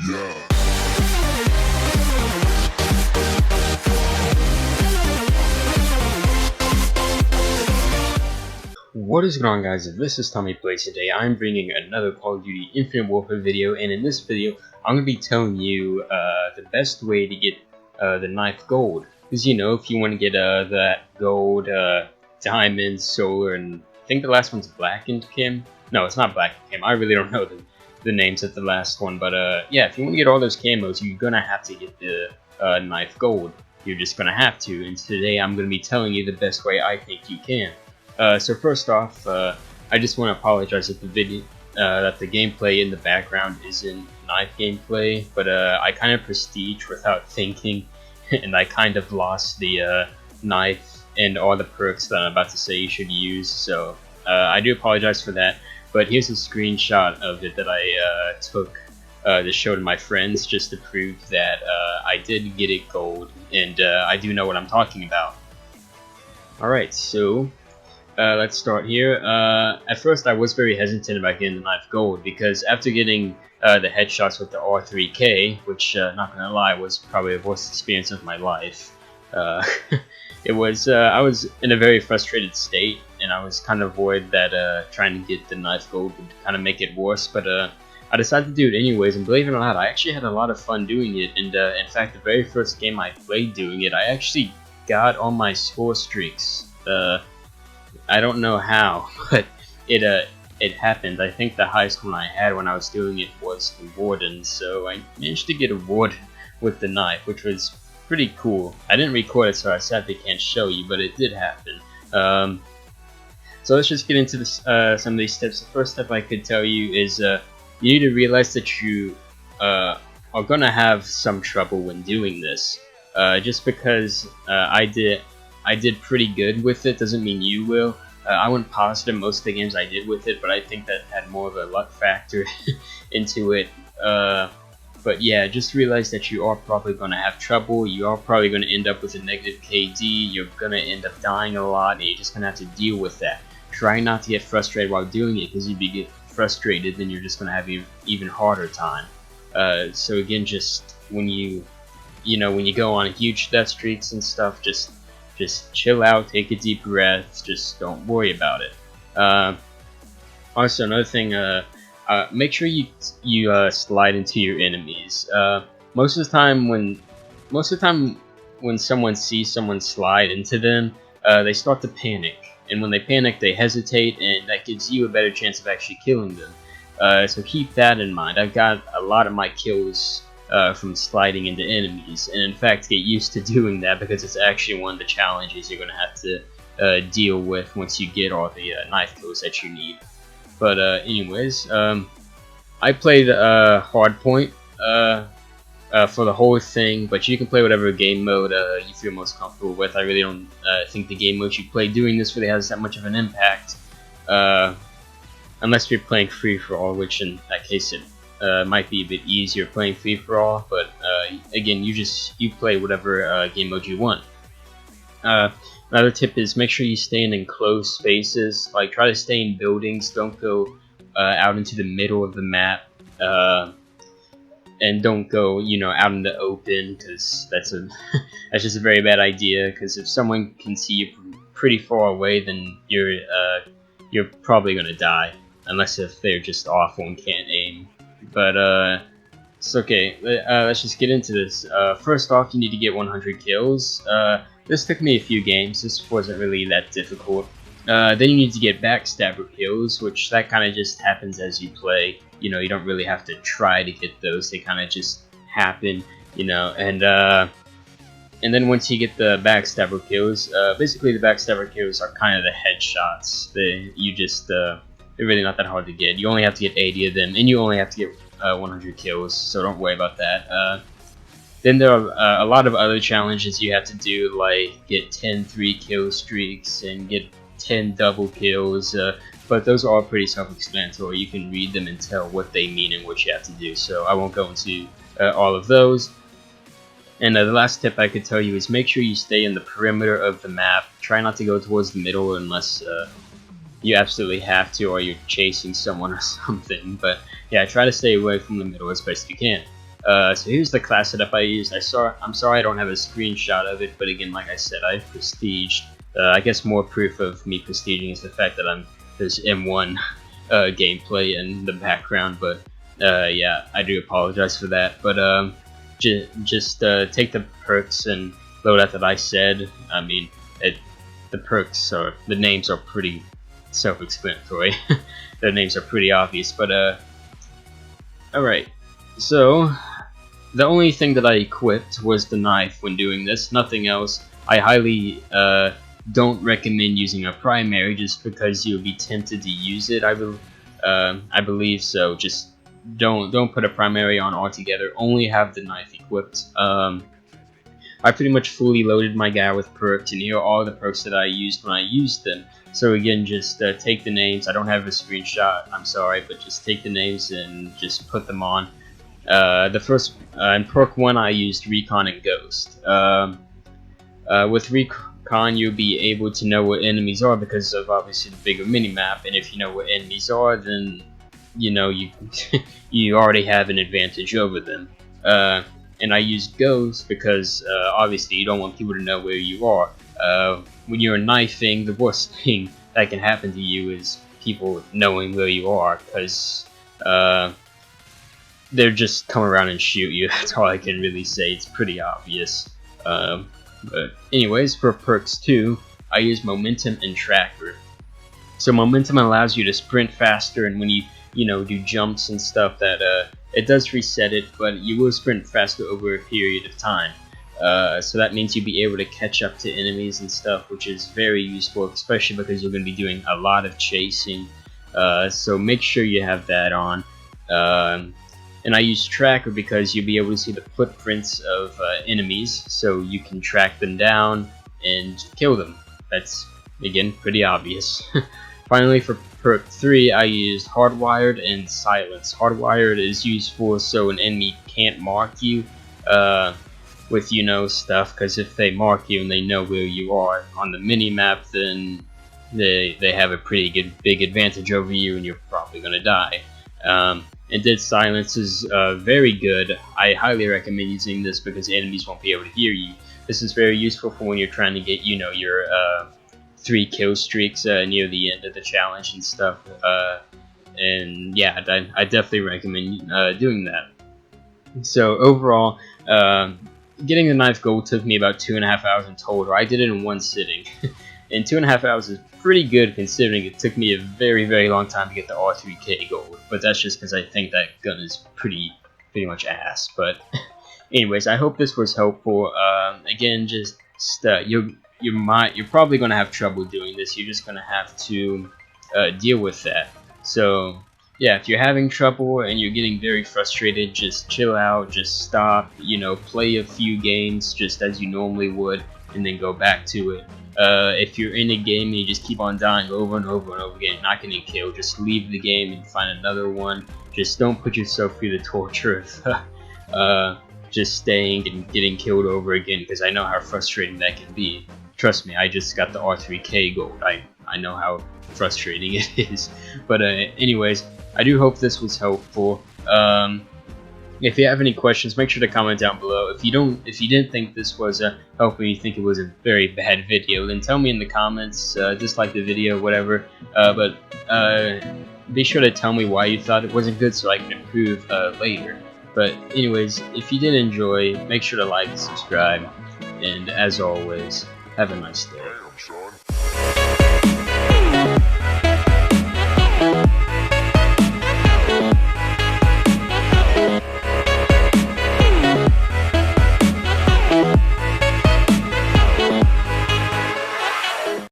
What is going on, guys? This is Tommy Plays. Today I'm bringing another Call of Duty Infinite Warfare video, and in this video I'm going to be telling you the best way to get the knife gold. Because you know, if you want to get that gold, diamond, solar, and I think the last one's blackened chem. No, it's not blackened chem. I really don't know the names of the last one, but yeah, if you want to get all those camos, you're going to have to get the knife gold. You're just going to have to, and today I'm going to be telling you the best way I think you can. So first off, I just want to apologize that the gameplay in the background isn't knife gameplay, but I kind of prestige without thinking, and I kind of lost the knife and all the perks that I'm about to say you should use, so I do apologize for that. But here's a screenshot of it that I took to show to my friends, just to prove that I did get it gold, and I do know what I'm talking about. Alright, so let's start here. At first I was very hesitant about getting the knife gold, because after getting the headshots with the R3K, which, not gonna lie, was probably the worst experience of my life. I was in a very frustrated state, and I was kind of worried that trying to get the knife gold would kind of make it worse, but I decided to do it anyways, and believe it or not, I actually had a lot of fun doing it, and in fact, the very first game I played doing it, I actually got on my score streaks. I don't know how, but it happened. I think the highest one I had when I was doing it was the Warden, so I managed to get a Warden with the knife, which was pretty cool. I didn't record it, so I sadly can't show you, but it did happen. So let's just get into this, some of these steps. The first step I could tell you is you need to realize that you are gonna have some trouble when doing this. Just because I did pretty good with it doesn't mean you will. I went positive most of the games I did with it, but I think that had more of a luck factor into it. But yeah, just realize that you are probably going to have trouble. You are probably going to end up with a negative KD. You're going to end up dying a lot, and you're just going to have to deal with that. Try not to get frustrated while doing it, because if you get frustrated, then you're just going to have an even harder time. So again, just when you go on huge death streaks and stuff, just chill out, take a deep breath, just don't worry about it. Also, another thing, make sure you slide into your enemies. Most of the time when someone sees someone slide into them, they start to panic, and when they panic, they hesitate, and that gives you a better chance of actually killing them. So keep that in mind. I've got a lot of my kills from sliding into enemies, and in fact get used to doing that, because it's actually one of the challenges you're going to have to deal with once you get all the knife kills that you need. But anyways, I played hardpoint for the whole thing, but you can play whatever game mode you feel most comfortable with. I really don't think the game mode you play doing this really has that much of an impact, unless you're playing free-for-all, which in that case it might be a bit easier playing free-for-all, but again, you play whatever game mode you want. Another tip is make sure you stay in enclosed spaces. Like, try to stay in buildings, don't go out into the middle of the map, and don't go out in the open, because that's just a very bad idea, because if someone can see you from pretty far away, then you're probably gonna die, unless if they're just awful and can't aim. But it's okay. Let's just get into this. First off, you need to get 100 kills. This took me a few games. This wasn't really that difficult. Then you need to get backstabber kills, which that kind of just happens as you play. You don't really have to try to get those. They kind of just happen, and then once you get the backstabber kills, basically the backstabber kills are kind of the headshots. They're really not that hard to get. You only have to get 80 of them, and you only have to get 100 kills, so don't worry about that. Then there are a lot of other challenges you have to do, like get 10 3-kill streaks and get 10 double kills, but those are all pretty self-explanatory. You can read them and tell what they mean and what you have to do, so I won't go into all of those. And the last tip I could tell you is make sure you stay in the perimeter of the map. Try not to go towards the middle unless you absolutely have to, or you're chasing someone or something. But yeah, try to stay away from the middle as best you can. So here's the class setup I used. I'm sorry I don't have a screenshot of it, but again, like I said, I prestiged. I guess more proof of me prestiging is the fact that there's M1 gameplay in the background, but yeah, I do apologize for that. But just take the perks and load out that I said. I mean, the names are pretty self-explanatory. The names are pretty obvious, but alright. So the only thing that I equipped was the knife when doing this, nothing else. I highly don't recommend using a primary just because you'll be tempted to use it. I believe so. Just don't put a primary on altogether. Only have the knife equipped. I pretty much fully loaded my guy with perks, and here are all the perks that I used when I used them. So again, just take the names. I don't have a screenshot, I'm sorry, but just take the names and just put them on. The first, in perk 1 I used Recon and Ghost. With Recon you'll be able to know what enemies are because of obviously the bigger minimap, and if you know what enemies are, then you know you already have an advantage over them. And I use Ghost because obviously you don't want people to know where you are. When you're knifing, the worst thing that can happen to you is people knowing where you are, because they're just come around and shoot you. That's all I can really say. It's pretty obvious. But anyways, for perks 2, I use Momentum and Tracker. So Momentum allows you to sprint faster, and when you do jumps and stuff, that it does reset it, but you will sprint faster over a period of time. So that means you'll be able to catch up to enemies and stuff, which is very useful, especially because you're going to be doing a lot of chasing. So make sure you have that on. And I use Tracker because you'll be able to see the footprints of enemies, so you can track them down and kill them. That's, again, pretty obvious. Finally, for perk 3, I used Hardwired and Silence. Hardwired is useful so an enemy can't mark you with, stuff, because if they mark you and they know where you are on the minimap, then they have a pretty big advantage over you, and you're probably going to die. And Dead Silence is very good. I highly recommend using this because enemies won't be able to hear you. This is very useful for when you're trying to get, your 3 kill streaks near the end of the challenge and stuff. And yeah, I definitely recommend doing that. So overall, getting the knife gold took me about 2.5 hours in total. I did it in one sitting. And 2.5 hours is pretty good considering it took me a very, very long time to get the R3K gold. But that's just because I think that gun is pretty much ass. But anyways, I hope this was helpful. Again, just you're probably gonna have trouble doing this. You're just gonna have to deal with that. So yeah, if you're having trouble and you're getting very frustrated, just chill out, just stop, play a few games just as you normally would, and then go back to it. If you're in a game and you just keep on dying over and over and over again, not getting killed, just leave the game and find another one. Just don't put yourself through the torture of just staying and getting killed over again, because I know how frustrating that can be. Trust me, I just got the R3K gold. I know how frustrating it is. But anyways, I do hope this was helpful. If you have any questions, make sure to comment down below. If you didn't think this was helpful, you think it was a very bad video, then tell me in the comments. Dislike the video, whatever. But be sure to tell me why you thought it wasn't good, so I can improve later. But anyways, if you did enjoy, make sure to like and subscribe. And as always, have a nice day.